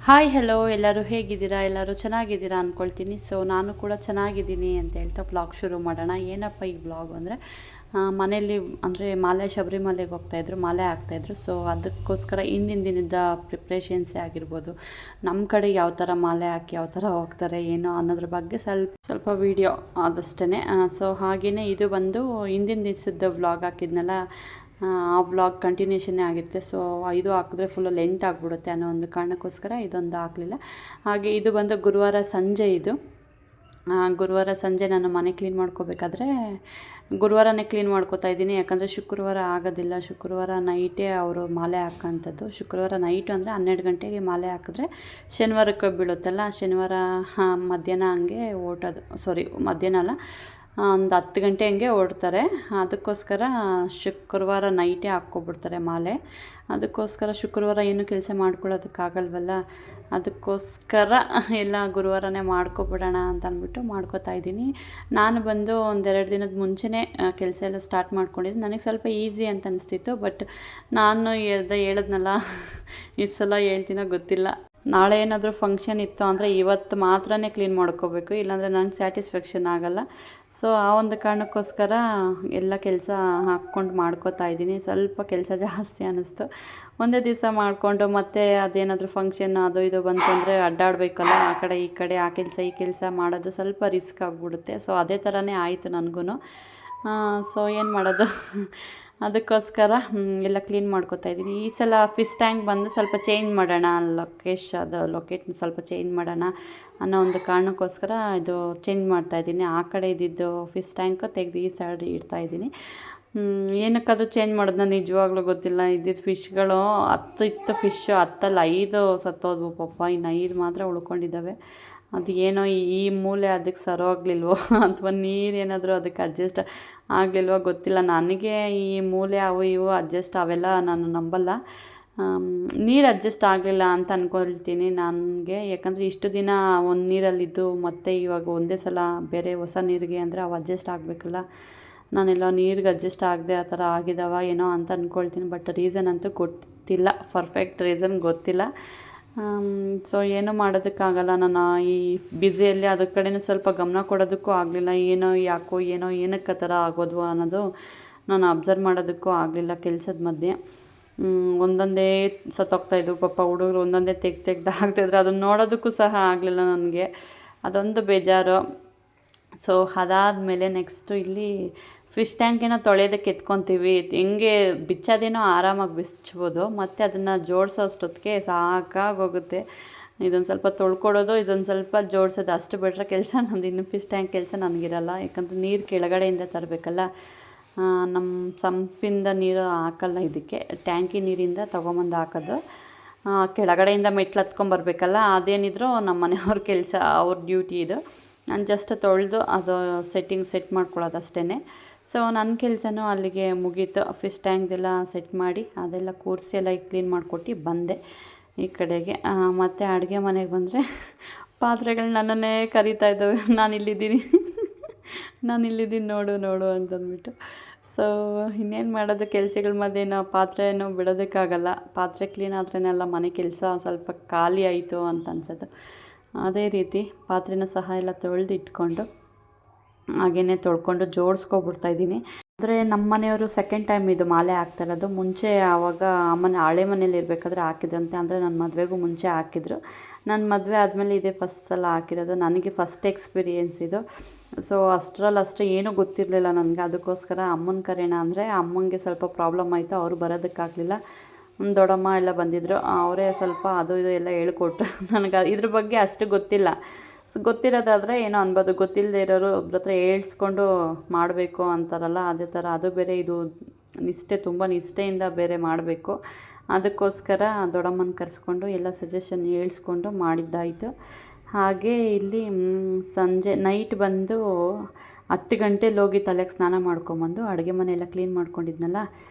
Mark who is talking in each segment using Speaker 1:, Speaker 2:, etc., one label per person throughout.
Speaker 1: Hi hello ಎಲ್ಲರೂ ಹೇಗಿದ್ದೀರಾ? ಎಲ್ಲರೂ ಚೆನ್ನಾಗಿದ್ದೀರಾ ಅಂದ್ಕೊಳ್ತೀನಿ. ಸೊ ನಾನು ಕೂಡ ಚೆನ್ನಾಗಿದ್ದೀನಿ ಅಂತ ಹೇಳ್ತಾ ವ್ಲಾಗ್ ಶುರು ಮಾಡೋಣ. ಏನಪ್ಪ ಈ ವ್ಲಾಗ್ ಅಂದರೆ ಮನೆಯಲ್ಲಿ ಅಂದರೆ ಮಾಲೆ ಶಬರಿಮಲೆಗೆ ಹೋಗ್ತಾಯಿದ್ರು, ಮಾಲೆ ಹಾಕ್ತಾಯಿದ್ರು. ಸೊ ಅದಕ್ಕೋಸ್ಕರ ಹಿಂದಿನ ದಿನದ ಪ್ರಿಪ್ರೇಷನ್ಸೇ ಆಗಿರ್ಬೋದು, ನಮ್ಮ ಕಡೆ ಯಾವ ಥರ ಮಾಲೆ ಹಾಕಿ ಯಾವ ಥರ ಹೋಗ್ತಾರೆ ಏನೋ ಅನ್ನೋದ್ರ ಬಗ್ಗೆ ಸ್ವಲ್ಪ ವೀಡಿಯೋ ಅದಷ್ಟೇ. ಸೊ ಹಾಗೆಯೇ ಇದು ಬಂದು ಹಿಂದಿನ ದಿವಸದ ವ್ಲಾಗ್ ಹಾಕಿದ್ನಲ್ಲ, ಆ ವ್ಲಾಗ್ ಕಂಟಿನ್ಯೂಷನ್ನೇ ಆಗಿರುತ್ತೆ. ಸೊ ಇದು ಹಾಕಿದ್ರೆ ಫುಲ್ಲು ಲೆಂತ್ ಆಗಿಬಿಡುತ್ತೆ ಅನ್ನೋ ಒಂದು ಕಾರಣಕ್ಕೋಸ್ಕರ ಇದೊಂದು ಹಾಕಲಿಲ್ಲ. ಹಾಗೆ ಇದು ಬಂದು ಗುರುವಾರ ಸಂಜೆ. ಇದು ಗುರುವಾರ ಸಂಜೆ ನಾನು ಮನೆ ಕ್ಲೀನ್ ಮಾಡ್ಕೋಬೇಕಾದ್ರೆ ಗುರುವಾರನೇ ಕ್ಲೀನ್ ಮಾಡ್ಕೋತಾ ಇದ್ದೀನಿ. ಯಾಕಂದರೆ ಶುಕ್ರವಾರ ಆಗೋದಿಲ್ಲ, ಶುಕ್ರವಾರ ನೈಟೇ ಅವರು ಮಾಲೆ ಹಾಕೋಂಥದ್ದು. ಶುಕ್ರವಾರ ನೈಟು ಅಂದರೆ 12 ಗಂಟೆಗೆ ಮಾಲೆ ಹಾಕಿದ್ರೆ ಶನಿವಾರಕ್ಕೆ ಬೀಳುತ್ತಲ್ಲ, ಶನಿವಾರ ಮಧ್ಯಾಹ್ನ ಹಂಗೆ ಮಧ್ಯಾಹ್ನ ಅಲ್ಲ, ಒಂದು 10 ಗಂಟೆ ಹಂಗೆ ಹೊರಡ್ತಾರೆ. ಅದಕ್ಕೋಸ್ಕರ ಶುಕ್ರವಾರ ನೈಟೇ ಹಾಕ್ಕೊಬಿಡ್ತಾರೆ ಮಾಲೆ. ಅದಕ್ಕೋಸ್ಕರ ಶುಕ್ರವಾರ ಏನು ಕೆಲಸ ಮಾಡ್ಕೊಳ್ಳೋದಕ್ಕಾಗಲ್ವಲ್ಲ, ಅದಕ್ಕೋಸ್ಕರ ಎಲ್ಲ ಗುರುವಾರನೇ ಮಾಡ್ಕೊಬಿಡೋಣ ಅಂತ ಅಂದ್ಬಿಟ್ಟು ಮಾಡ್ಕೋತಾ ಇದ್ದೀನಿ. ನಾನು ಬಂದು 1-2 ದಿನದ ಮುಂಚೆನೇ ಕೆಲಸ ಎಲ್ಲ ಸ್ಟಾರ್ಟ್ ಮಾಡ್ಕೊಂಡಿದ್ದು. ನನಗೆ ಸ್ವಲ್ಪ ಈಸಿ ಅಂತ ಅನಿಸ್ತಿತ್ತು. ಬಟ್ ನಾನು ಹೇಳಿದ್ನಲ್ಲ, ಈ ಸಲ ಹೇಳ್ತೀನೋ ಗೊತ್ತಿಲ್ಲ. ನಾಳೆ ಏನಾದರೂ ಫಂಕ್ಷನ್ ಇತ್ತು ಅಂದರೆ ಇವತ್ತು ಮಾತ್ರ ಕ್ಲೀನ್ ಮಾಡ್ಕೋಬೇಕು, ಇಲ್ಲಾಂದರೆ ನನಗೆ ಸ್ಯಾಟಿಸ್ಫ್ಯಾಕ್ಷನ್ ಆಗೋಲ್ಲ. ಸೊ ಆ ಒಂದು ಕಾರಣಕ್ಕೋಸ್ಕರ ಎಲ್ಲ ಕೆಲಸ ಹಾಕ್ಕೊಂಡು ಮಾಡ್ಕೋತಾ ಇದ್ದೀನಿ. ಸ್ವಲ್ಪ ಕೆಲಸ ಜಾಸ್ತಿ ಅನ್ನಿಸ್ತು. ಒಂದೇ ದಿವಸ ಮಾಡಿಕೊಂಡು ಮತ್ತೆ ಅದೇನಾದರೂ ಫಂಕ್ಷನ್ ಅದು ಇದು ಬಂತಂದರೆ ಅಡ್ಡಾಡಬೇಕಲ್ಲ, ಆ ಕಡೆ ಈ ಕಡೆ ಆ ಕೆಲಸ ಈ ಕೆಲಸ ಮಾಡೋದು ಸ್ವಲ್ಪ ರಿಸ್ಕ್ ಆಗಿಬಿಡುತ್ತೆ. ಸೊ ಅದೇ ಥರನೇ ಆಯಿತು ನನಗೂ. ಸೊ ಏನು ಮಾಡೋದು, ಅದಕ್ಕೋಸ್ಕರ ಎಲ್ಲ ಕ್ಲೀನ್ ಮಾಡ್ಕೋತಾ ಇದ್ದೀನಿ. ಈ ಸಲ ಫಿಶ್ ಟ್ಯಾಂಕ್ ಬಂದು ಸ್ವಲ್ಪ ಚೇಂಜ್ ಮಾಡೋಣ, ಲೊಕೇಟ್ ಸ್ವಲ್ಪ ಚೇಂಜ್ ಮಾಡೋಣ ಅನ್ನೋ ಒಂದು ಕಾರಣಕ್ಕೋಸ್ಕರ ಇದು ಚೇಂಜ್ ಮಾಡ್ತಾಯಿದ್ದೀನಿ. ಆ ಕಡೆ ಇದ್ದಿದ್ದು ಫಿಶ್ ಟ್ಯಾಂಕ್ ತೆಗೆದು ಈ ಸೈಡ್ ಇಡ್ತಾಯಿದ್ದೀನಿ. ಏನಕ್ಕದು ಚೇಂಜ್ ಮಾಡೋದು ನಾನು ನಿಜವಾಗ್ಲೂ ಗೊತ್ತಿಲ್ಲ. ಇದ್ದಿದ್ದು ಫಿಶ್ಗಳು 10 ಇತ್ತು, ಫಿಶ್ಶು 10 5 ಸತ್ತೋದ್ವು ಪಾಪ, ಇನ್ನು 5 ಮಾತ್ರ ಉಳ್ಕೊಂಡಿದ್ದಾವೆ. ಅದು ಏನೋ ಈ ಮೂಲೆ ಅದಕ್ಕೆ ಸರೋಗ್ಲಿಲ್ವೋ ಅಥವಾ ನೀರೇನಾದರೂ ಅದಕ್ಕೆ ಅಡ್ಜಸ್ಟ್ ಆಗಲಿಲ್ವೋ ಗೊತ್ತಿಲ್ಲ. ನನಗೆ ಈ ಮೂಲೆ ಅವು ಇವು ಅಡ್ಜಸ್ಟ್ ಅವೆಲ್ಲ ನಾನು ನಂಬಲ್ಲ. ನೀರು ಅಡ್ಜಸ್ಟ್ ಆಗಲಿಲ್ಲ ಅಂತ ಅಂದ್ಕೊಳ್ತೀನಿ ನನಗೆ. ಯಾಕಂದರೆ ಇಷ್ಟು ದಿನ ಒಂದು ನೀರಲ್ಲಿದ್ದು ಮತ್ತು ಇವಾಗ ಒಂದೇ ಸಲ ಬೇರೆ ಹೊಸ ನೀರಿಗೆ ಅಂದರೆ ಅವು ಅಡ್ಜಸ್ಟ್ ಆಗಬೇಕಲ್ಲ. ನಾನೆಲ್ಲ ನೀರಿಗೆ ಅಡ್ಜಸ್ಟ್ ಆಗದೆ ಆ ಥರ ಆಗಿದ್ದಾವ ಏನೋ ಅಂತ ಅಂದ್ಕೊಳ್ತೀನಿ. ಬಟ್ ರೀಸನ್ ಅಂತೂ ಗೊತ್ತಿಲ್ಲ, ಪರ್ಫೆಕ್ಟ್ ರೀಸನ್ ಗೊತ್ತಿಲ್ಲ. ಸೊ ಏನೂ ಮಾಡೋದಕ್ಕಾಗಲ್ಲ. ನಾನು ಈ ಬ್ಯುಸಿಯಲ್ಲಿ ಅದ್ರ ಕಡೆಯೂ ಸ್ವಲ್ಪ ಗಮನ ಕೊಡೋದಕ್ಕೂ ಆಗಲಿಲ್ಲ. ಏನಕ್ಕೆ ಆ ಥರ ಆಗೋದು ಅನ್ನೋದು ನಾನು ಅಬ್ಸರ್ವ್ ಮಾಡೋದಕ್ಕೂ ಆಗಲಿಲ್ಲ ಕೆಲಸದ ಮಧ್ಯೆ. ಒಂದೊಂದೇ ಸತ್ತೋಗ್ತಾಯಿದ್ವು ಪಾಪ ಹುಡುಗರು, ಒಂದೊಂದೇ ತೆಗ್ದು ಹಾಕ್ತಾಯಿದ್ರು. ಅದನ್ನು ನೋಡೋದಕ್ಕೂ ಸಹ ಆಗಲಿಲ್ಲ ನನಗೆ, ಅದೊಂದು ಬೇಜಾರು. ಸೊ ಅದಾದಮೇಲೆ ನೆಕ್ಸ್ಟು ಇಲ್ಲಿ ಫಿಶ್ ಟ್ಯಾಂಕೇನೋ ತೊಳೆಯೋದಕ್ಕೆ ಎತ್ಕೊತೀವಿ. ಹೆಂಗೆ ಬಿಚ್ಚೋದೇನೋ ಆರಾಮಾಗಿ ಬಿಚ್ಬೋದು, ಮತ್ತು ಅದನ್ನು ಜೋಡಿಸೋ ಅಷ್ಟೊತ್ತಿಗೆ ಸಾಕಾಗೋಗುತ್ತೆ. ಇದೊಂದು ಸ್ವಲ್ಪ ತೊಳ್ಕೊಡೋದು, ಇದೊಂದು ಸ್ವಲ್ಪ ಜೋಡಿಸೋದು, ಅಷ್ಟು ಬಿಟ್ಟರೆ ಕೆಲಸ ನಂದು. ಇನ್ನು ಫಿಶ್ ಟ್ಯಾಂಕ್ ಕೆಲಸ ನನಗಿರಲ್ಲ. ಯಾಕಂದರೆ ನೀರು ಕೆಳಗಡೆಯಿಂದ ತರಬೇಕಲ್ಲ, ನಮ್ಮ ಸಂಪಿಂದ ನೀರು ಹಾಕಲ್ಲ ಇದಕ್ಕೆ, ಟ್ಯಾಂಕಿ ನೀರಿಂದ ತೊಗೊಂಬಂದು ಹಾಕೋದು. ಕೆಳಗಡೆಯಿಂದ ಮೆಟ್ಲು ಹತ್ಕೊಂಬರ್ಬೇಕಲ್ಲ, ಅದೇನಿದ್ರು ನಮ್ಮ ಮನೆಯವ್ರ ಕೆಲಸ, ಅವ್ರ ಡ್ಯೂಟಿ ಇದು. ನಾನು ಜಸ್ಟ್ ತೊಳೆದು ಅದು ಸೆಟ್ ಮಾಡ್ಕೊಳ್ಳೋದು ಅಷ್ಟೇ. ಸೊ ನನ್ನ ಕೆಲಸನೂ ಅಲ್ಲಿಗೆ ಮುಗೀತು. ಫಿಶ್ ಟ್ಯಾಂಕ್ದೆಲ್ಲ ಸೆಟ್ ಮಾಡಿ ಅದೆಲ್ಲ ಕೂರಿಸಿ ಎಲ್ಲ ಕ್ಲೀನ್ ಮಾಡಿಕೊಟ್ಟು ಬಂದೆ ಈ ಕಡೆಗೆ. ಮತ್ತು ಅಡುಗೆ ಮನೆಗೆ ಬಂದರೆ ಪಾತ್ರೆಗಳು ನನ್ನನ್ನೇ ಕರೀತಾ ಇದ್ದಾವೆ, ನಾನಿಲ್ಲಿದ್ದೀನಿ ನೋಡು ಅಂತಂದ್ಬಿಟ್ಟು. ಸೊ ಇನ್ನೇನು ಮಾಡೋದು, ಕೆಲಸಗಳ ಮಧ್ಯೆ ಪಾತ್ರೆನೂ ಬಿಡೋದಕ್ಕಾಗಲ್ಲ. ಪಾತ್ರೆ ಕ್ಲೀನ್ ಆದ್ರೇನೆಲ್ಲ ಮನೆ ಕೆಲಸ ಸ್ವಲ್ಪ ಖಾಲಿ ಆಯಿತು ಅಂತ ಅನ್ಸೋದು. ಅದೇ ರೀತಿ ಪಾತ್ರೆನೂ ಸಹ ಎಲ್ಲ ತೊಳೆದು ಇಟ್ಕೊಂಡು ಹಾಗೆಯೇ ತೊಳ್ಕೊಂಡು ಜೋಡಿಸ್ಕೊಬಿಡ್ತಾಯಿದ್ದೀನಿ. ಅಂದರೆ ನಮ್ಮ ಮನೆಯವರು ಸೆಕೆಂಡ್ ಟೈಮ್ ಇದು ಮಾಲೆ ಹಾಕ್ತಾಯಿರೋದು. ಮುಂಚೆ ಆವಾಗ ಹಳೆ ಮನೇಲಿ ಇರಬೇಕಾದ್ರೆ ಹಾಕಿದಂತೆ, ಅಂದರೆ ನನ್ನ ಮದುವೆಗೂ ಮುಂಚೆ ಹಾಕಿದ್ರು. ನನ್ನ ಮದುವೆ ಆದಮೇಲೆ ಇದೇ ಫಸ್ಟ್ ಸಲ ಹಾಕಿರೋದು. ನನಗೆ ಫಸ್ಟ್ ಎಕ್ಸ್ಪೀರಿಯೆನ್ಸ್ ಇದು. ಸೊ ಅಷ್ಟರಲ್ಲಷ್ಟು ಏನೂ ಗೊತ್ತಿರಲಿಲ್ಲ ನನಗೆ. ಅದಕ್ಕೋಸ್ಕರ ಅಮ್ಮನ ಕರೆಯೋಣ ಅಂದರೆ ಅಮ್ಮನಿಗೆ ಸ್ವಲ್ಪ ಪ್ರಾಬ್ಲಮ್ ಆಯಿತು, ಅವರು ಬರೋದಕ್ಕಾಗಲಿಲ್ಲ. ದೊಡ್ಡಮ್ಮ ಎಲ್ಲ ಬಂದಿದ್ದರು, ಅವರೇ ಸ್ವಲ್ಪ ಅದು ಇದು ಎಲ್ಲ ಹೇಳ್ಕೊಟ್ರು. ನನಗೆ ಇದ್ರ ಬಗ್ಗೆ ಅಷ್ಟು ಗೊತ್ತಿಲ್ಲ. ಗೊತ್ತಿರೋದಾದರೆ ಏನೋ ಅನ್ಬೋದು, ಗೊತ್ತಿಲ್ಲದೆ ಇರೋರು ಒಬ್ರ ಹತ್ರ ಹೇಳ್ಸ್ಕೊಂಡು ಮಾಡಬೇಕು ಅಂತಾರಲ್ಲ, ಅದೇ ಥರ ಅದು ಬೇರೆ, ಇದು ತುಂಬ ನಿಷ್ಠೆಯಿಂದ ಬೇರೆ ಮಾಡಬೇಕು. ಅದಕ್ಕೋಸ್ಕರ ದೊಡ್ಡಮ್ಮನ ಕರೆಸ್ಕೊಂಡು ಎಲ್ಲ ಸಜೆಷನ್ ಹೇಳ್ಸ್ಕೊಂಡು ಮಾಡಿದ್ದಾಯಿತು. ಹಾಗೆ ಇಲ್ಲಿ ಸಂಜೆ ನೈಟ್ ಬಂದು 10 ಗಂಟೆಲಿ ಹೋಗಿ ತಲೆಗೆ ಸ್ನಾನ ಮಾಡ್ಕೊಂಬಂದು ಅಡುಗೆ ಮನೆ ಎಲ್ಲ ಕ್ಲೀನ್ ಮಾಡ್ಕೊಂಡಿದ್ನಲ್ಲ,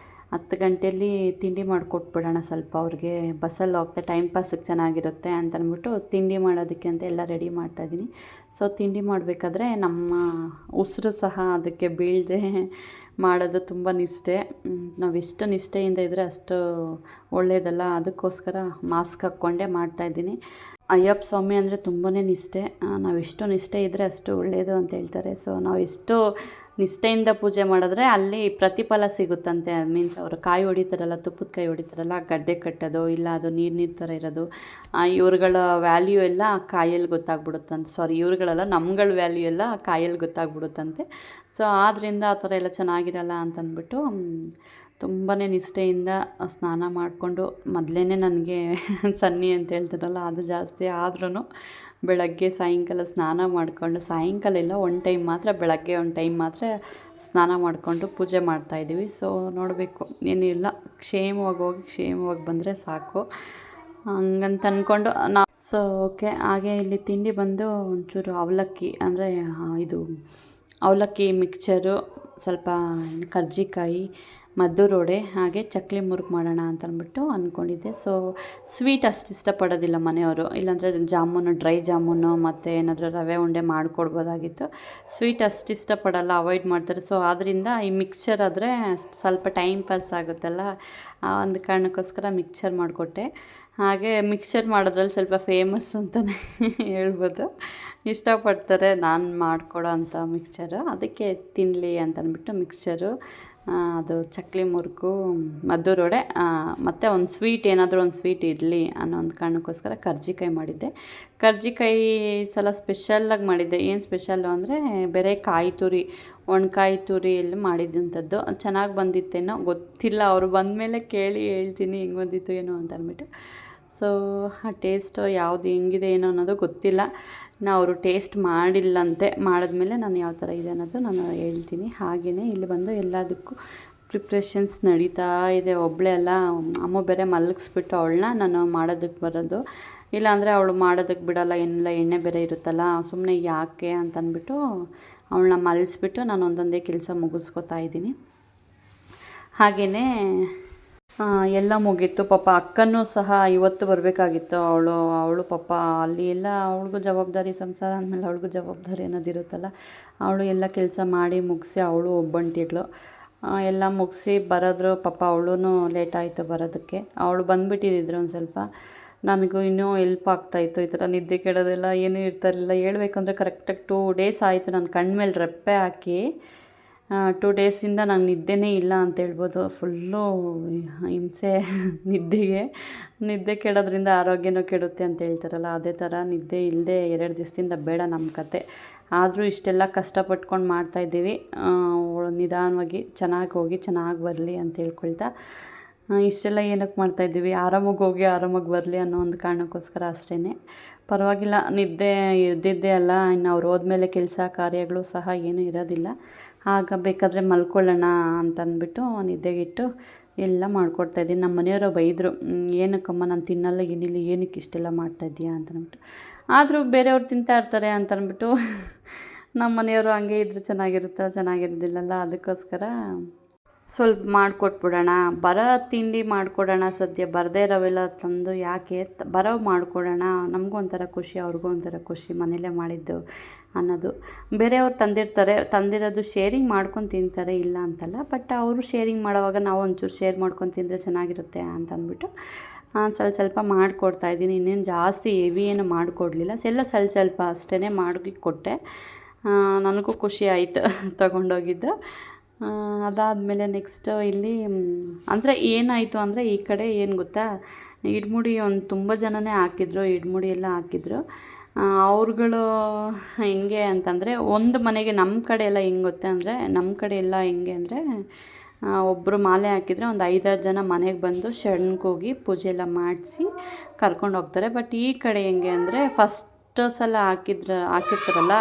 Speaker 1: 10 ಗಂಟೆಯಲ್ಲಿ ತಿಂಡಿ ಮಾಡಿಕೊಟ್ಬಿಡೋಣ ಸ್ವಲ್ಪ ಅವ್ರಿಗೆ. ಬಸ್ಸಲ್ಲಿ ಹೋಗ್ತಾ ಟೈಮ್ ಪಾಸಿಗೆ ಚೆನ್ನಾಗಿರುತ್ತೆ ಅಂತಂದ್ಬಿಟ್ಟು ತಿಂಡಿ ಮಾಡೋದಕ್ಕೆ ಅಂತ ಎಲ್ಲ ರೆಡಿ ಮಾಡ್ತಾಯಿದ್ದೀನಿ. ಸೊ ತಿಂಡಿ ಮಾಡಬೇಕಾದ್ರೆ ನಮ್ಮ ಉಸಿರು ಸಹ ಅದಕ್ಕೆ ಬೀಳದೆ ಮಾಡೋದು ತುಂಬ ನಿಷ್ಠೆ. ನಾವೆಷ್ಟು ನಿಷ್ಠೆಯಿಂದ ಇದ್ದರೆ ಅಷ್ಟು ಒಳ್ಳೆಯದಲ್ಲ. ಅದಕ್ಕೋಸ್ಕರ ಮಾಸ್ಕ್ ಹಾಕ್ಕೊಂಡೇ ಮಾಡ್ತಾಯಿದ್ದೀನಿ. ಅಯ್ಯಪ್ಪ ಸ್ವಾಮಿ ಅಂದರೆ ತುಂಬಾ ನಿಷ್ಠೆ. ನಾವೆಷ್ಟು ನಿಷ್ಠೆ ಇದ್ದರೆ ಅಷ್ಟು ಒಳ್ಳೆಯದು ಅಂತ ಹೇಳ್ತಾರೆ. ಸೊ ನಾವು ಎಷ್ಟು ನಿಷ್ಠೆಯಿಂದ ಪೂಜೆ ಮಾಡಿದ್ರೆ ಅಲ್ಲಿ ಪ್ರತಿಫಲ ಸಿಗುತ್ತಂತೆ. ಮೀನ್ಸ್ ಅವರು ಕಾಯಿ ಹೊಡಿತಾರಲ್ಲ, ತುಪ್ಪದ ಕಾಯಿ ಹೊಡಿತಾರಲ್ಲ, ಗಡ್ಡೆ ಕಟ್ಟೋದು ಇಲ್ಲ ಅದು ನೀರು ಥರ ಇರೋದು, ಇವ್ರುಗಳ ವ್ಯಾಲ್ಯೂ ಎಲ್ಲ ಕಾಯಲ್ಲಿ ಗೊತ್ತಾಗ್ಬಿಡುತ್ತಂತೆ. ಇವ್ರುಗಳಲ್ಲ, ನಮ್ಗಳ ವ್ಯಾಲ್ಯೂ ಎಲ್ಲ ಕಾಯಲ್ಲಿ ಗೊತ್ತಾಗ್ಬಿಡುತ್ತಂತೆ. ಸೊ ಆದ್ದರಿಂದ ಆ ಥರ ಎಲ್ಲ ಚೆನ್ನಾಗಿರಲ್ಲ ಅಂತಂದ್ಬಿಟ್ಟು ತುಂಬಾ ನಿಷ್ಠೆಯಿಂದ ಸ್ನಾನ ಮಾಡಿಕೊಂಡು, ಮೊದಲೇ ನನಗೆ ಸನ್ನಿ ಅಂತ ಹೇಳ್ತಾರಲ್ಲ ಅದು ಜಾಸ್ತಿ ಆದ್ರೂ ಬೆಳಗ್ಗೆ ಸಾಯಂಕಾಲ ಸ್ನಾನ ಮಾಡಿಕೊಂಡು, ಸಾಯಂಕಾಲ ಇಲ್ಲ, ಒಂದು ಟೈಮ್ ಮಾತ್ರ, ಬೆಳಗ್ಗೆ ಒಂದು ಟೈಮ್ ಮಾತ್ರ ಸ್ನಾನ ಮಾಡಿಕೊಂಡು ಪೂಜೆ ಮಾಡ್ತಾಯಿದ್ದೀವಿ. ಸೊ ನೋಡಬೇಕು, ಏನಿಲ್ಲ, ಕ್ಷೇಮವಾಗಿ ಹೋಗಿ ಕ್ಷೇಮವಾಗಿ ಬಂದರೆ ಸಾಕು ಹಂಗಂತ ಅಂದ್ಕೊಂಡು ಸೊ ಓಕೆ. ಹಾಗೆ ಇಲ್ಲಿ ತಿಂಡಿ ಬಂದು ಒಂಚೂರು ಅವಲಕ್ಕಿ, ಅಂದರೆ ಇದು ಅವಲಕ್ಕಿ ಮಿಕ್ಚರು, ಸ್ವಲ್ಪ ಕರ್ಜಿಕಾಯಿ, ಮದ್ದೂರು ವಡೆ, ಹಾಗೆ ಚಕ್ಲಿ ಮುರುಕು ಮಾಡೋಣ ಅಂತ ಅಂದ್ಬಿಟ್ಟು ಅಂದ್ಕೊಂಡಿದ್ದೆ. ಸೊ ಸ್ವೀಟ್ ಅಷ್ಟು ಇಷ್ಟಪಡೋದಿಲ್ಲ ಮನೆಯವರು, ಇಲ್ಲಾಂದರೆ ಜಾಮೂನು, ಡ್ರೈ ಜಾಮೂನು ಮತ್ತು ಏನಾದರೂ ರವೆ ಉಂಡೆ ಮಾಡಿಕೊಡ್ಬೋದಾಗಿತ್ತು. ಸ್ವೀಟ್ ಅಷ್ಟು ಇಷ್ಟಪಡಲ್ಲ, ಅವಾಯ್ಡ್ ಮಾಡ್ತಾರೆ. ಸೊ ಆದ್ದರಿಂದ ಈ ಮಿಕ್ಸ್ಚರ್ ಆದರೆ ಸ್ವಲ್ಪ ಟೈಮ್ ಪಾಸ್ ಆಗುತ್ತಲ್ಲ, ಆ ಒಂದು ಕಾರಣಕ್ಕೋಸ್ಕರ ಮಿಕ್ಸ್ಚರ್ ಮಾಡಿಕೊಟ್ಟೆ. ಹಾಗೆ ಮಿಕ್ಸ್ಚರ್ ಮಾಡೋದ್ರಲ್ಲಿ ಸ್ವಲ್ಪ ಫೇಮಸ್ ಅಂತಲೇ ಹೇಳ್ಬೋದು. ಇಷ್ಟಪಡ್ತಾರೆ ನಾನು ಮಾಡಿಕೊಡೋ ಅಂಥ ಮಿಕ್ಸ್ಚರು, ಅದಕ್ಕೆ ತಿನ್ನಲಿ ಅಂತ ಅಂದ್ಬಿಟ್ಟು ಮಿಕ್ಸ್ಚರು, ಅದು ಚಕ್ಲಿ ಮುರುಕು, ಮದ್ದೂರು ವಡೆ, ಮತ್ತು ಒಂದು ಸ್ವೀಟ್, ಏನಾದರೂ ಒಂದು ಸ್ವೀಟ್ ಇರಲಿ ಅನ್ನೋ ಒಂದು ಕಾರಣಕ್ಕೋಸ್ಕರ ಕರ್ಜಿಕಾಯಿ ಮಾಡಿದ್ದೆ. ಕರ್ಜಿಕಾಯಿ ಸಲ ಸ್ಪೆಷಲ್ಲಾಗಿ ಮಾಡಿದ್ದೆ. ಏನು ಸ್ಪೆಷಲ್ಲು ಅಂದರೆ ಬೇರೆ ಕಾಯಿ ತುರಿ, ಒಣಕಾಯಿ ತುರಿಯಲ್ಲಿ ಮಾಡಿದ್ದಂಥದ್ದು. ಚೆನ್ನಾಗಿ ಬಂದಿತ್ತೇನೋ ಗೊತ್ತಿಲ್ಲ, ಅವರು ಬಂದಮೇಲೆ ಕೇಳಿ ಹೇಳ್ತೀನಿ ಹೆಂಗೆ ಬಂದಿತ್ತು ಏನೋ ಅಂತ ಅಂದ್ಬಿಟ್ಟು. ಸೊ ಆ ಟೇಸ್ಟು ಯಾವುದು ಹೆಂಗಿದೆ ಏನೋ ಅನ್ನೋದು ಗೊತ್ತಿಲ್ಲ. ಅವರು ಟೇಸ್ಟ್ ಮಾಡಿಲ್ಲಂತೆ, ಮಾಡಿದ್ಮೇಲೆ ನಾನು ಯಾವ ಥರ ಇದೆ ಅನ್ನೋದು ನಾನು ಹೇಳ್ತೀನಿ. ಹಾಗೆಯೇ ಇಲ್ಲಿ ಬಂದು ಎಲ್ಲದಕ್ಕೂ ಪ್ರಿಪ್ರೇಷನ್ಸ್ ನಡೀತಾ ಇದೆ. ಒಬ್ಬಳೇ ಅಲ್ಲ, ಅಮ್ಮ ಬೇರೆ ಮಲಗಿಸ್ಬಿಟ್ಟು ಅವಳನ್ನ ನಾನು ಮಾಡೋದಕ್ಕೆ ಬರೋದು, ಇಲ್ಲಾಂದರೆ ಅವಳು ಮಾಡೋದಕ್ಕೆ ಬಿಡೋಲ್ಲ, ಏನಿಲ್ಲ ಎಣ್ಣೆ ಬೇರೆ ಇರುತ್ತಲ್ಲ, ಸುಮ್ಮನೆ ಯಾಕೆ ಅಂತ ಅಂದ್ಬಿಟ್ಟು ಅವಳನ್ನ ಮಲಗಿಸ್ಬಿಟ್ಟು ನಾನು ಒಂದೊಂದೇ ಕೆಲಸ ಮುಗಿಸ್ಕೊತಾ ಇದ್ದೀನಿ. ಹಾಗೆಯೇ ಎಲ್ಲ ಮುಗೀತು. ಪಾಪ ಅಕ್ಕನೂ ಸಹ ಇವತ್ತು ಬರಬೇಕಾಗಿತ್ತು. ಅವಳು ಪಾಪ ಅಲ್ಲಿ ಎಲ್ಲ ಅವಳಿಗೂ ಜವಾಬ್ದಾರಿ, ಸಂಸಾರ ಅಂದಮೇಲೆ ಅವಳಿಗೂ ಜವಾಬ್ದಾರಿ ಅನ್ನೋದಿರುತ್ತಲ್ಲ. ಅವಳು ಎಲ್ಲ ಕೆಲಸ ಮಾಡಿ ಮುಗಿಸಿ, ಅವಳು ಒಬ್ಬಂಟಿಗಳು ಎಲ್ಲ ಮುಗಿಸಿ ಬರೋದ್ರು. ಪಾಪ ಅವಳು ಲೇಟ್ ಆಯಿತು ಬರೋದಕ್ಕೆ. ಅವಳು ಬಂದುಬಿಟ್ಟಿದ್ರು ಒಂದು ಸ್ವಲ್ಪ. ನನಗೂ ಇನ್ನೂ ಹೆಲ್ಪ್ ಆಗ್ತಾಯಿತ್ತು. ಈ ಥರ ನಿದ್ದೆ ಕೆಡೋದೆಲ್ಲ ಏನೂ ಇರ್ತಾರಿಲ್ಲ. ಹೇಳ್ಬೇಕಂದ್ರೆ ಕರೆಕ್ಟಾಗಿ 2 ಡೇಸ್ ಆಯಿತು ನನ್ನ ಕಣ್ಣ ಮೇಲೆ ರೆಪ್ಪೆ ಹಾಕಿ. 2 ಡೇಸಿಂದ ನಂಗೆ ನಿದ್ದೆನೇ ಇಲ್ಲ ಅಂತ ಹೇಳ್ಬೋದು. ಫುಲ್ಲು ಹಿಂಸೆ ನಿದ್ದೆಗೆ. ನಿದ್ದೆ ಕೆಡೋದ್ರಿಂದ ಆರೋಗ್ಯನೂ ಕೆಡುತ್ತೆ ಅಂತ ಹೇಳ್ತಾರಲ್ಲ, ಅದೇ ಥರ ನಿದ್ದೆ ಇಲ್ಲದೆ 2 ದಿವಸದಿಂದ ಬೇಡ ನಮ್ಮ ಕತೆ. ಆದರೂ ಇಷ್ಟೆಲ್ಲ ಕಷ್ಟಪಟ್ಕೊಂಡು ಮಾಡ್ತಾಯಿದ್ದೀವಿ. ನಿಧಾನವಾಗಿ ಚೆನ್ನಾಗಿ ಹೋಗಿ ಚೆನ್ನಾಗಿ ಬರಲಿ ಅಂತ ಹೇಳ್ಕೊಳ್ತಾ, ಇಷ್ಟೆಲ್ಲ ಏನಕ್ಕೆ ಮಾಡ್ತಾಯಿದ್ದೀವಿ, ಆರಾಮಾಗಿ ಹೋಗಿ ಆರಾಮಾಗಿ ಬರಲಿ ಅನ್ನೋ ಒಂದು ಕಾರಣಕ್ಕೋಸ್ಕರ ಅಷ್ಟೇ. ಪರವಾಗಿಲ್ಲ, ನಿದ್ದೆ ಇದ್ದಿದ್ದೇ ಅಲ್ಲ, ಇನ್ನು ಅವ್ರು ಹೋದ್ಮೇಲೆ ಕೆಲಸ ಕಾರ್ಯಗಳು ಸಹ ಏನೂ ಇರೋದಿಲ್ಲ. ಆಗ ಬೇಕಾದರೆ ಮಲ್ಕೊಳ್ಳೋಣ ಅಂತಂದ್ಬಿಟ್ಟು ನಿದ್ದೆಗಿಟ್ಟು ಎಲ್ಲ ಮಾಡ್ಕೊಡ್ತಾಯಿದ್ದೀನಿ. ನಮ್ಮ ಮನೆಯವರು ಬೈದರು, ಏನಕ್ಕಮ್ಮ ನಾನು ತಿನ್ನಲ್ಲ ಏನಿಲ್ಲ, ಏನಕ್ಕೆ ಇಷ್ಟೆಲ್ಲ ಮಾಡ್ತಾಯಿದ್ದೀಯಾ ಅಂತಂದ್ಬಿಟ್ಟು. ಆದರೂ ಬೇರೆಯವ್ರು ತಿಂತಾ ಇರ್ತಾರೆ ಅಂತಂದ್ಬಿಟ್ಟು ನಮ್ಮ ಮನೆಯವರು ಹಂಗೆ ಇದ್ದರೆ ಚೆನ್ನಾಗಿರೋದಿಲ್ಲಲ್ಲ, ಅದಕ್ಕೋಸ್ಕರ ಸ್ವಲ್ಪ ಮಾಡಿಕೊಟ್ಬಿಡೋಣ. ಬರೋ ತಿಂಡಿ ಮಾಡಿಕೊಡೋಣ, ಸದ್ಯ ಬರದೇ ಇರೋವೆಲ್ಲ ತಂದು ಯಾಕೆ, ಬರೋ ಮಾಡಿಕೊಡೋಣ, ನಮಗೂ ಒಂಥರ ಖುಷಿ, ಅವ್ರಿಗೂ ಒಂಥರ ಖುಷಿ, ಮನೇಲೇ ಮಾಡಿದ್ದು ಅನ್ನೋದು. ಬೇರೆಯವ್ರು ತಂದಿರೋದು ಶೇರಿಂಗ್ ಮಾಡ್ಕೊಂಡು ತಿಂತಾರೆ, ಇಲ್ಲ ಅಂತಲ್ಲ. ಬಟ್ ಅವರು ಶೇರಿಂಗ್ ಮಾಡೋವಾಗ ನಾವು ಒಂಚೂರು ಶೇರ್ ಮಾಡ್ಕೊಂಡು ತಿಂದರೆ ಚೆನ್ನಾಗಿರುತ್ತೆ ಅಂತಂದ್ಬಿಟ್ಟು ಸ್ವಲ್ಪ ಮಾಡಿಕೊಡ್ತಾಯಿದ್ದೀನಿ. ಇನ್ನೇನು ಜಾಸ್ತಿ ಹೆವಿ ಏನು ಮಾಡಿಕೊಡ್ಲಿಲ್ಲ, ಎಲ್ಲ ಸ್ವಲ್ಪ ಅಷ್ಟೇ ಮಾಡಿ ಕೊಟ್ಟೆ. ನನಗೂ ಖುಷಿ ಆಯಿತು ತೊಗೊಂಡೋಗಿದ್ದು. ಅದಾದಮೇಲೆ ನೆಕ್ಸ್ಟು ಇಲ್ಲಿ ಅಂದರೆ ಏನಾಯಿತು ಅಂದರೆ, ಈ ಕಡೆ ಏನು ಗೊತ್ತಾ, ಇಡ್ಮುಡಿ ತುಂಬ ಜನನೇ ಹಾಕಿದ್ರು, ಇಡ್ಮುಡಿ ಎಲ್ಲ ಹಾಕಿದ್ರು. ಅವ್ರುಗಳು ಹೆಂಗೆ ಅಂತಂದರೆ, ಒಂದು ಮನೆಗೆ ನಮ್ಮ ಕಡೆ ಎಲ್ಲ ಹೆಂಗೆ ಗೊತ್ತಾ ಅಂದರೆ, ನಮ್ಮ ಕಡೆ ಎಲ್ಲ ಹೆಂಗೆ ಅಂದರೆ, ಒಬ್ಬರು ಮಾಲೆ ಹಾಕಿದರೆ ಒಂದು 5-6 ಜನ ಮನೆಗೆ ಬಂದು ಶರಣಕ್ಕೋಗಿ ಪೂಜೆ ಎಲ್ಲ ಮಾಡಿಸಿ ಕರ್ಕೊಂಡು ಹೋಗ್ತಾರೆ. ಬಟ್ ಈ ಕಡೆ ಹೆಂಗೆ ಅಂದರೆ, ಫಸ್ಟ್ ಸಲ ಹಾಕಿರ್ತಾರಲ್ಲ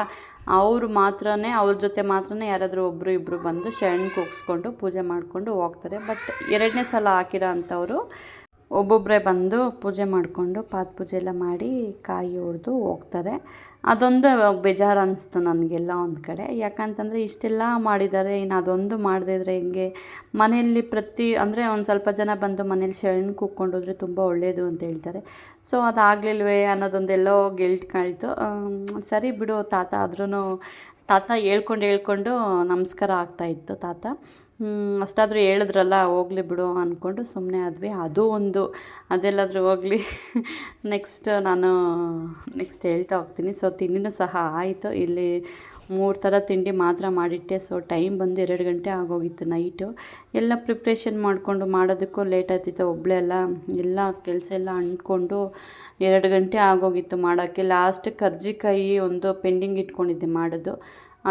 Speaker 1: ಅವರು ಮಾತ್ರನೇ, ಅವ್ರ ಜೊತೆ ಮಾತ್ರನೇ ಯಾರಾದರೂ ಒಬ್ಬರು ಇಬ್ಬರು ಬಂದು ಶರಣಕ್ಕೆ ಹೋಗಿಸ್ಕೊಂಡು ಪೂಜೆ ಮಾಡಿಕೊಂಡು ಹೋಗ್ತಾರೆ. ಬಟ್ 2ನೇ ಸಲ ಹಾಕಿರೋ ಅಂಥವ್ರು ಒಬ್ಬೊಬ್ಬರೇ ಬಂದು ಪೂಜೆ ಮಾಡಿಕೊಂಡು ಪಾದ ಪೂಜೆ ಎಲ್ಲ ಮಾಡಿ ಕಾಯಿ ಹೊಡೆದು ಹೋಗ್ತಾರೆ. ಅದೊಂದು ಬೇಜಾರು ಅನ್ನಿಸ್ತು ನನಗೆಲ್ಲ ಒಂದು ಕಡೆ. ಯಾಕಂತಂದರೆ ಇಷ್ಟೆಲ್ಲ ಮಾಡಿದ್ದಾರೆ, ಇನ್ನು ಅದೊಂದು ಮಾಡದೇ ಇದ್ದರೆ ಹೆಂಗೆ. ಮನೆಯಲ್ಲಿ ಅಂದರೆ ಒಂದು ಸ್ವಲ್ಪ ಜನ ಬಂದು ಮನೇಲಿ ಶರಣಕ್ಕೆ ಕೂತ್ಕೊಂಡೋದ್ರೆ ತುಂಬ ಒಳ್ಳೆಯದು ಅಂತ ಹೇಳ್ತಾರೆ. ಸೊ ಅದಾಗಲಿಲ್ವೇ ಅನ್ನೋದೊಂದೆಲ್ಲೋ ಗಿಲ್ಟ್ ಕಾಯ್ತು. ಸರಿ ಬಿಡು ತಾತ, ಆದ್ರೂ ತಾತ ಹೇಳ್ಕೊಂಡು ನಮಸ್ಕಾರ ಆಗ್ತಾಯಿತ್ತು ತಾತ. ಅಷ್ಟಾದರೂ ಹೇಳಿದ್ರಲ್ಲ ಹೋಗಲಿ ಬಿಡು ಅಂದ್ಕೊಂಡು ಸುಮ್ಮನೆ ಆದ್ವಿ. ಅದು ಒಂದು ಅದೆಲ್ಲಾದರೂ ಹೋಗಲಿ ನಾನು ನೆಕ್ಸ್ಟ್ ಹೇಳ್ತಾ ಹೋಗ್ತೀನಿ. ಸೊ ತಿಂಡಿನೂ ಸಹ ಆಯಿತು. ಇಲ್ಲಿ 3 ಥರ ತಿಂಡಿ ಮಾತ್ರ ಮಾಡಿಟ್ಟೆ. ಸೊ ಟೈಮ್ ಬಂದು 2 ಗಂಟೆ ಆಗೋಗಿತ್ತು ನೈಟು. ಎಲ್ಲ ಪ್ರಿಪ್ರೇಷನ್ ಮಾಡಿಕೊಂಡು ಮಾಡೋದಕ್ಕೂ ಲೇಟ್ ಆಗ್ತಿತ್ತು. ಒಬ್ಬಳೇ ಎಲ್ಲ ಕೆಲಸ ಎಲ್ಲ ಅಂಟ್ಕೊಂಡು 2 ಗಂಟೆ ಆಗೋಗಿತ್ತು ಮಾಡೋಕ್ಕೆ. ಲಾಸ್ಟ್ ಕರ್ಜಿಕಾಯಿ ಒಂದು ಪೆಂಡಿಂಗ್ ಇಟ್ಕೊಂಡಿದ್ದೆ ಮಾಡೋದು,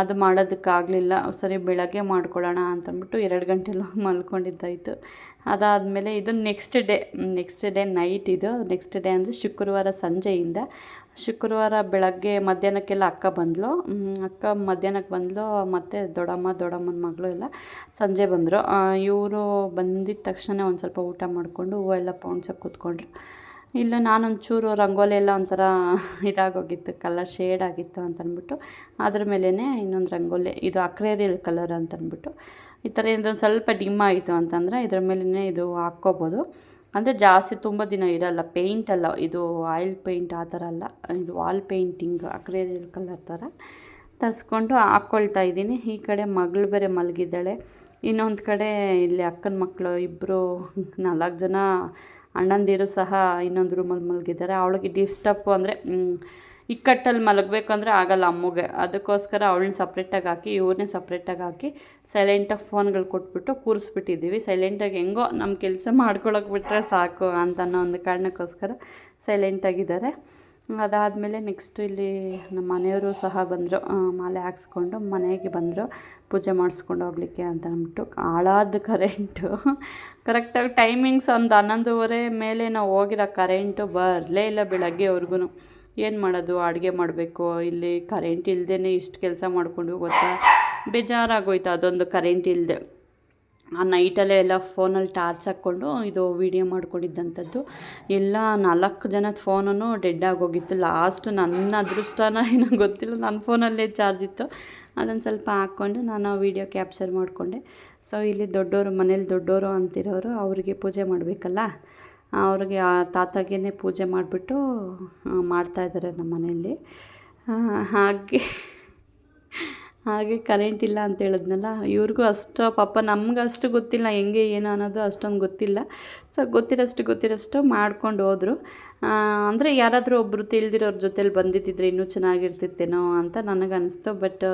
Speaker 1: ಅದು ಮಾಡೋದಕ್ಕಾಗಲಿಲ್ಲ. ಸರಿ ಬೆಳಗ್ಗೆ ಮಾಡ್ಕೊಳ್ಳೋಣ ಅಂತಂದ್ಬಿಟ್ಟು 2 ಗಂಟೆಲಿ ಹೋಗಿ ಮಲ್ಕೊಂಡಿದ್ದಾಯಿತು. ಅದಾದಮೇಲೆ ಇದು ನೆಕ್ಸ್ಟ್ ಡೇ ನೈಟ್. ಇದು ನೆಕ್ಸ್ಟ್ ಡೇ ಅಂದರೆ ಶುಕ್ರವಾರ ಸಂಜೆಯಿಂದ. ಶುಕ್ರವಾರ ಬೆಳಗ್ಗೆ ಮಧ್ಯಾಹ್ನಕ್ಕೆಲ್ಲ ಅಕ್ಕ ಮಧ್ಯಾಹ್ನಕ್ಕೆ ಬಂದಳು, ಮತ್ತು ದೊಡ್ಡಮ್ಮನ ಮಗಳು ಎಲ್ಲ ಸಂಜೆ ಬಂದರು. ಇವರು ಬಂದಿದ್ದ ತಕ್ಷಣ ಒಂದು ಸ್ವಲ್ಪ ಊಟ ಮಾಡಿಕೊಂಡು ಹೂವೆಲ್ಲ ಪೋಣಿಸೋಕೆ ಕೂತ್ಕೊಂಡ್ರು. ಇಲ್ಲ ನಾನೊಂಚೂರು ರಂಗೋಲಿ ಎಲ್ಲ ಒಂಥರ ಇದಾಗೋಗಿತ್ತು, ಕಲರ್ ಶೇಡ್ ಆಗಿತ್ತು ಅಂತಂದ್ಬಿಟ್ಟು ಅದ್ರ ಮೇಲೇ ಇನ್ನೊಂದು ರಂಗೋಲಿ, ಇದು ಅಕ್ರೇರಿಯಲ್ ಕಲರ್ ಅಂತಂದ್ಬಿಟ್ಟು ಈ ಥರ ಏನಾದ್ರು ಸ್ವಲ್ಪ ಡಿಮ್ ಆಯಿತು ಅಂತಂದರೆ ಇದ್ರ ಮೇಲೇ ಇದು ಹಾಕ್ಕೋಬೋದು. ಅಂದರೆ ಜಾಸ್ತಿ ತುಂಬ ದಿನ ಇರೋಲ್ಲ. ಪೇಂಟ್ ಅಲ್ಲ ಇದು, ಆಯಿಲ್ ಪೇಂಟ್ ಆ ಥರ ಅಲ್ಲ, ಇದು ವಾಲ್ ಪೇಂಟಿಂಗ್ ಅಕ್ರೇರಿಯಲ್ ಕಲರ್ ಥರ ತರಿಸ್ಕೊಂಡು ಹಾಕ್ಕೊಳ್ತಾ ಇದ್ದೀನಿ. ಈ ಕಡೆ ಮಗಳು ಬೇರೆ ಮಲಗಿದ್ದಾಳೆ. ಇನ್ನೊಂದು ಕಡೆ ಇಲ್ಲಿ ಅಕ್ಕನ ಮಕ್ಕಳು ಇಬ್ಬರು 4 ಜನ ಅಣ್ಣಂದಿರು ಸಹ ಇನ್ನೊಂದು ರೂಮಲ್ಲಿ ಮಲಗಿದ್ದಾರೆ. ಅವಳಿಗೆ ಡಿಸ್ಟರ್ಬ್ ಅಂದರೆ ಇಕ್ಕಟ್ಟಲ್ಲಿ ಮಲಗಬೇಕಂದ್ರೆ ಆಗಲ್ಲ ಅಮ್ಮಗೆ. ಅದಕ್ಕೋಸ್ಕರ ಅವಳನ್ನ ಸಪ್ರೇಟಾಗಿ ಹಾಕಿ ಇವ್ರನ್ನೇ ಸಪ್ರೇಟಾಗಿ ಹಾಕಿ ಸೈಲೆಂಟಾಗಿ ಫೋನ್ಗಳು ಕೊಟ್ಬಿಟ್ಟು ಕೂರಿಸ್ಬಿಟ್ಟಿದ್ದೀವಿ. ಸೈಲೆಂಟಾಗಿ ಹೆಂಗೋ ನಮ್ಮ ಕೆಲಸ ಮಾಡ್ಕೊಳಕ್ಕೆ ಬಿಟ್ಟರೆ ಸಾಕು ಅಂತನ್ನೋ ಒಂದು ಕಾರಣಕ್ಕೋಸ್ಕರ ಸೈಲೆಂಟಾಗಿದ್ದಾರೆ. ಅದಾದಮೇಲೆ ನೆಕ್ಸ್ಟ್ ಇಲ್ಲಿ ನಮ್ಮ ಮನೆಯವರು ಸಹ ಬಂದರು, ಮಾಲೆ ಹಾಕ್ಸ್ಕೊಂಡು ಮನೆಗೆ ಬಂದರು ಪೂಜೆ ಮಾಡಿಸ್ಕೊಂಡು ಹೋಗ್ಲಿಕ್ಕೆ ಅಂತ ಅಂದ್ಬಿಟ್ಟು. ಹಾಳಾದ ಕರೆಂಟು ಕರೆಕ್ಟಾಗಿ ಟೈಮಿಂಗ್ಸ್ ಒಂದು 11:30 ಮೇಲೆ ನಾವು ಹೋಗಿರೋ ಕರೆಂಟು ಬರಲೇ ಇಲ್ಲ ಬೆಳಗ್ಗೆವರೆಗೂ. ಏನು ಮಾಡೋದು, ಅಡುಗೆ ಮಾಡಬೇಕು, ಇಲ್ಲಿ ಕರೆಂಟ್ ಇಲ್ಲದೇ ಇಷ್ಟು ಕೆಲಸ ಮಾಡಿಕೊಂಡು ಗೊತ್ತಾ, ಬೇಜಾರಾಗೋಯ್ತು ಅದೊಂದು ಕರೆಂಟ್ ಇಲ್ಲದೆ. ಆ ನೈಟಲ್ಲೇ ಎಲ್ಲ ಫೋನಲ್ಲಿ ಟಾರ್ಚ್ ಹಾಕ್ಕೊಂಡು ಇದು ವೀಡಿಯೋ ಮಾಡ್ಕೊಂಡಿದ್ದಂಥದ್ದು. ಎಲ್ಲ 4 ಜನದ ಫೋನೂ ಡೆಡ್ ಆಗೋಗಿತ್ತು. ಲಾಸ್ಟ್ ನನ್ನ ಅದೃಷ್ಟನ ಏನೋ ಗೊತ್ತಿಲ್ಲ, ನನ್ನ ಫೋನಲ್ಲೇ ಚಾರ್ಜ್ ಇತ್ತು, ಅದನ್ನು ಸ್ವಲ್ಪ ಹಾಕ್ಕೊಂಡು ನಾನು ವೀಡಿಯೋ ಕ್ಯಾಪ್ಚರ್ ಮಾಡಿಕೊಂಡೆ. ಸೊ ಇಲ್ಲಿ ಮನೇಲಿ ದೊಡ್ಡೋರು ಅಂತಿರೋರು ಅವ್ರಿಗೆ ಪೂಜೆ ಮಾಡಬೇಕಲ್ಲ, ಅವ್ರಿಗೆ ಆ ತಾತಗೇ ಪೂಜೆ ಮಾಡಿಬಿಟ್ಟು ಮಾಡ್ತಾಯಿದ್ದಾರೆ ನಮ್ಮ ಮನೆಯಲ್ಲಿ. ಹಾಗೆ ಕರೆಂಟ್ ಇಲ್ಲ ಅಂತ ಹೇಳಿದ್ನಲ್ಲ, ಇವ್ರಿಗೂ ಅಷ್ಟು ಪಾಪ, ನಮ್ಗೆ ಅಷ್ಟು ಗೊತ್ತಿಲ್ಲ ಹೆಂಗೆ ಏನು ಅನ್ನೋದು ಅಷ್ಟೊಂದು ಗೊತ್ತಿಲ್ಲ. ಸೊ ಗೊತ್ತಿರೋಷ್ಟು ಮಾಡ್ಕೊಂಡು ಹೋದರು. ಅಂದರೆ ಯಾರಾದರೂ ಒಬ್ಬರು ತಿಳಿದಿರೋರ ಜೊತೇಲಿ ಬಂದಿದ್ದಿದ್ರೆ ಇನ್ನೂ ಚೆನ್ನಾಗಿರ್ತಿತ್ತೇನೋ ಅಂತ ನನಗನ್ನಿಸ್ತು. ಬಟ್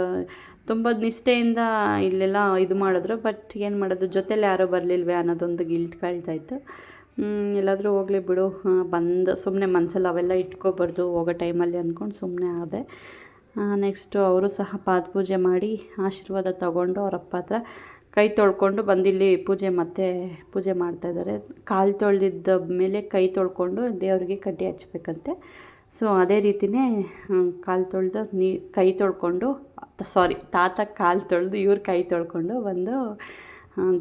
Speaker 1: ತುಂಬ ನಿಷ್ಠೆಯಿಂದ ಇಲ್ಲೆಲ್ಲ ಇದು ಮಾಡಿದ್ರು. ಬಟ್ ಏನು ಮಾಡೋದು, ಜೊತೇಲಿ ಯಾರೋ ಬರಲಿಲ್ವೇ ಅನ್ನೋದೊಂದು ಗಿಲ್ಟ್ ಕಾಳ್ತಾಯಿತ್ತು. ಎಲ್ಲಾದರೂ ಹೋಗಲಿ ಬಿಡು, ಬಂದು ಸುಮ್ಮನೆ ಮನಸ್ಸಲ್ಲಿ ಅವೆಲ್ಲ ಇಟ್ಕೋಬಾರ್ದು ಹೋಗೋ ಟೈಮಲ್ಲಿ ಅಂದ್ಕೊಂಡು ಸುಮ್ಮನೆ ಆದೆ. ನೆಕ್ಸ್ಟು ಅವರು ಸಹ ಪಾದಪೂಜೆ ಮಾಡಿ ಆಶೀರ್ವಾದ ತಗೊಂಡು ಅವರಪ್ಪ ಹತ್ರ ಕೈ ತೊಳ್ಕೊಂಡು ಬಂದಿಲ್ಲಿ ಪೂಜೆ ಮಾಡ್ತಾಯಿದ್ದಾರೆ. ಕಾಲು ತೊಳೆದಿದ್ದ ಮೇಲೆ ಕೈ ತೊಳ್ಕೊಂಡು ದೇವರಿಗೆ ಕಡ್ಡಿ ಹಚ್ಬೇಕಂತೆ. ಸೊ ಅದೇ ರೀತಿಯೇ ಕಾಲು ತೊಳೆದು ಕೈ ತೊಳ್ಕೊಂಡು ತಾತ ಕಾಲು ತೊಳೆದು ಇವ್ರು ಕೈ ತೊಳ್ಕೊಂಡು ಬಂದು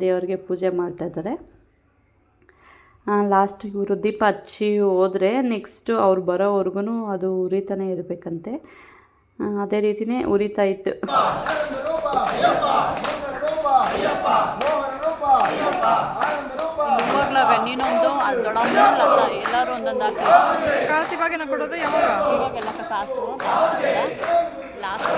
Speaker 1: ದೇವರಿಗೆ ಪೂಜೆ ಮಾಡ್ತಾಯಿದ್ದಾರೆ. ಲಾಸ್ಟ್ ಇವರು ದೀಪ ಹಚ್ಚಿ ಹೋದರೆ ನೆಕ್ಸ್ಟು ಅವ್ರು ಬರೋವರೆಗೂ ಅದು ಉರಿತಾನೆ ಇರಬೇಕಂತೆ. ಅದೇ ರೀತಿಯೇ ಉರಿತಾ ಇತ್ತು. ನೀನೊಂದು ದೊಡ್ಡಮ್ಮ ಲತ ಎಲ್ಲರೂ ಒಂದೊಂದು ಹಾಕಿ ಕಾಸು ಇವಾಗೇನ ಕೊಡೋದು, ಇವಾಗೆಲ್ಲ ಕಾಸು ಲಾಸ್ಟ್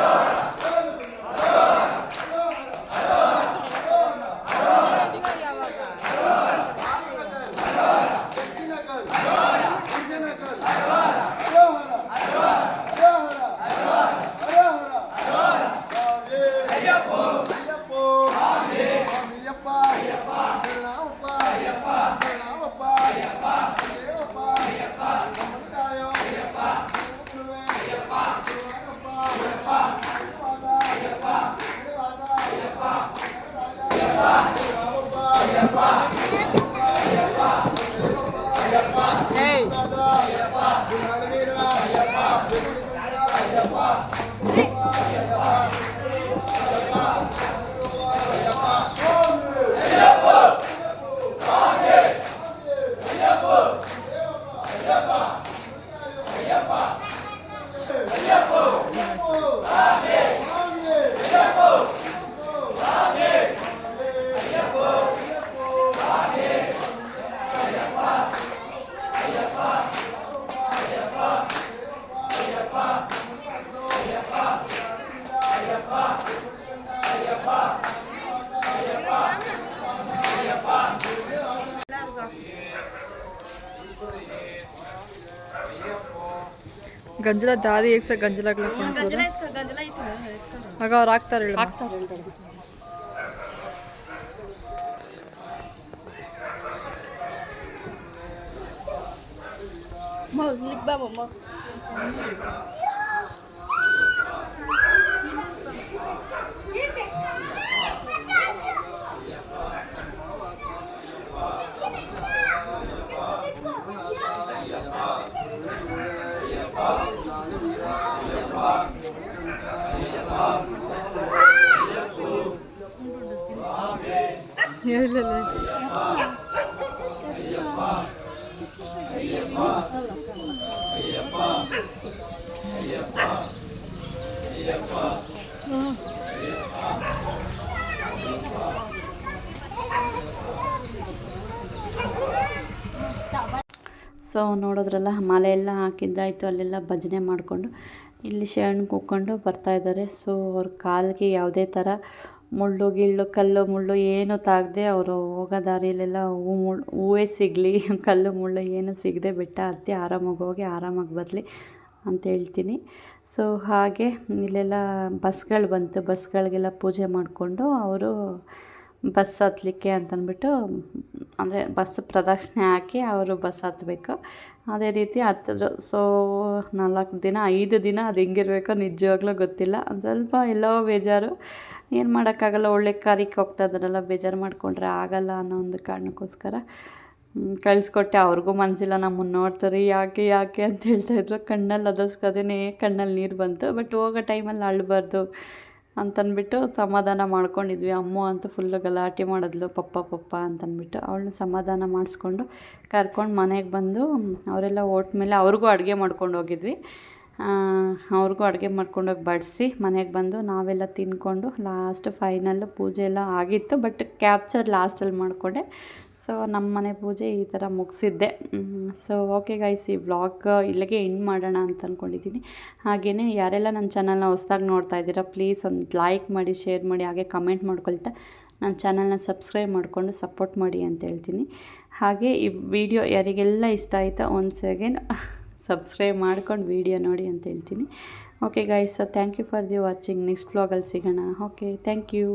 Speaker 2: ಗಂಜಲ ದಾರಿ ಹೇಗೆ ಸರ್ ಗಂಜಲಗಳು ಆಗ ಅವ್ರು ಹಾಕ್ತಾರೆ ಹೇಳಿ
Speaker 1: ಸೊ ನೋಡಿದ್ರಲ್ಲ ಮಾಲೆ ಎಲ್ಲ ಹಾಕಿದ್ದಾಯಿತು, ಅಲ್ಲೆಲ್ಲ ಭಜನೆ ಮಾಡಿಕೊಂಡು ಇಲ್ಲಿ ಶರಣ ಕೂತ್ಕೊಂಡು ಬರ್ತಾಯಿದ್ದಾರೆ. ಸೊ ಅವ್ರ ಕಾಲಿಗೆ ಯಾವುದೇ ಥರ ಮುಳ್ಳು ಗಿಳ್ಳು ಕಲ್ಲು ಮುಳ್ಳು ಏನು ತಾಗದೆ ಅವರು ಹೋಗೋ ದಾರಿಯಲ್ಲೆಲ್ಲ ಹೂವೇ ಸಿಗಲಿ, ಕಲ್ಲು ಮುಳ್ಳು ಏನು ಸಿಗದೆ ಬೆಟ್ಟ ಹತ್ತಿ ಆರಾಮಾಗಿ ಹೋಗಿ ಆರಾಮಾಗಿ ಬರಲಿ ಅಂತ ಹೇಳ್ತೀನಿ. ಸೊ ಹಾಗೆ ಇಲ್ಲೆಲ್ಲ ಬಸ್ಗಳು ಬಂತು, ಬಸ್ಗಳಿಗೆಲ್ಲ ಪೂಜೆ ಮಾಡಿಕೊಂಡು ಅವರು ಬಸ್ ಹತ್ತಲಿಕ್ಕೆ ಅಂತಂದ್ಬಿಟ್ಟು, ಅಂದರೆ ಬಸ್ ಪ್ರದಕ್ಷಿಣೆ ಹಾಕಿ ಅವರು ಬಸ್ ಹತ್ತಬೇಕು. ಅದೇ ರೀತಿ ಹತ್ತಿದ್ರು. ಸೊ 4 ದಿನ 5 ದಿನ ಅದು ಹೆಂಗಿರ್ಬೇಕೋ ನಿಜವಾಗ್ಲೂ ಗೊತ್ತಿಲ್ಲ. ಒಂದು ಸ್ವಲ್ಪ ಎಲ್ಲೋ ಬೇಜಾರು, ಏನು ಮಾಡೋಕ್ಕಾಗಲ್ಲ, ಒಳ್ಳೆ ಕಾರ್ಯಕ್ಕೆ ಹೋಗ್ತಾ ಇದ್ದಾರಲ್ಲ, ಬೇಜಾರು ಮಾಡಿಕೊಂಡ್ರೆ ಆಗಲ್ಲ ಅನ್ನೋ ಒಂದು ಕಾರಣಕ್ಕೋಸ್ಕರ ಕಳಿಸ್ಕೊಟ್ಟೆ. ಅವ್ರಿಗೂ ಮನಸ್ಸಿಲ್ಲ, ನಮ್ಮನ್ನು ನೋಡ್ತಾರೆ ಯಾಕೆ ಯಾಕೆ ಅಂತ ಹೇಳ್ತಾಯಿದ್ರು. ಕಣ್ಣಲ್ಲಿ ಅದಷ್ಟೇ ಕಣ್ಣಲ್ಲಿ ನೀರು ಬಂತು. ಬಟ್ ಹೋಗೋ ಟೈಮಲ್ಲಿ ಅಳಬಾರ್ದು ಅಂತಂದ್ಬಿಟ್ಟು ಸಮಾಧಾನ ಮಾಡ್ಕೊಂಡಿದ್ವಿ. ಅಮ್ಮ ಅಂತೂ ಫುಲ್ಲು ಗಲಾಟೆ ಮಾಡಿದ್ಲು, ಪಪ್ಪ ಅಂತಂದ್ಬಿಟ್ಟು. ಅವಳನ್ನ ಸಮಾಧಾನ ಮಾಡಿಸ್ಕೊಂಡು ಕರ್ಕೊಂಡು ಮನೆಗೆ ಬಂದು ಅವರೆಲ್ಲ ಮೇಲೆ ಅವ್ರಿಗೂ ಅಡುಗೆ ಮಾಡ್ಕೊಂಡು ಹೋಗಿದ್ವಿ. ಅವ್ರಿಗೂ ಅಡುಗೆ ಮಾಡ್ಕೊಂಡೋಗಿ ಬಡಿಸಿ ಮನೆಗೆ ಬಂದು ನಾವೆಲ್ಲ ತಿಂದ್ಕೊಂಡು ಲಾಸ್ಟ್ ಫೈನಲ್ಲು ಪೂಜೆ ಎಲ್ಲ ಆಗಿತ್ತು. ಬಟ್ ಕ್ಯಾಪ್ಚರ್ ಲಾಸ್ಟಲ್ಲಿ ಮಾಡಿಕೊಂಡೆ. ಸೊ ನಮ್ಮ ಮನೆ ಪೂಜೆ ಈ ಥರ ಮುಗಿಸಿದ್ದೆ. ಸೊ ಓಕೆ ಗೈಸ್, ಈ ವ್ಲಾಗ್ ಇಲ್ಲಿಗೆ ಎಂಡ್ ಮಾಡೋಣ ಅಂತ ಅಂದ್ಕೊಂಡಿದ್ದೀನಿ. ಹಾಗೆಯೇ ಯಾರೆಲ್ಲ ನನ್ನ ಚಾನಲ್ನ ಹೊಸ್ದಾಗಿ ನೋಡ್ತಾ ಇದ್ದೀರಾ, ಪ್ಲೀಸ್ ಒಂದು ಲೈಕ್ ಮಾಡಿ, ಶೇರ್ ಮಾಡಿ, ಹಾಗೆ ಕಮೆಂಟ್ ಮಾಡ್ಕೊಳ್ತಾ ನನ್ನ ಚಾನಲ್ನ ಸಬ್ಸ್ಕ್ರೈಬ್ ಮಾಡಿಕೊಂಡು ಸಪೋರ್ಟ್ ಮಾಡಿ ಅಂತ ಹೇಳ್ತೀನಿ. ಹಾಗೆ ಈ ವಿಡಿಯೋ ಯಾರಿಗೆಲ್ಲ ಇಷ್ಟ ಆಯಿತಾ ಒಂದು ಸೆಕೆಂಡ್ ಸಬ್ಸ್ಕ್ರೈಬ್ ಮಾಡ್ಕೊಂಡು ವಿಡಿಯೋ ನೋಡಿ ಅಂತ ಹೇಳ್ತೀನಿ. Okay guys, thank you for the watching. Next ವ್ಲಾಗಲ್ಲಿ ಸಿಗೋಣ. Okay, thank you.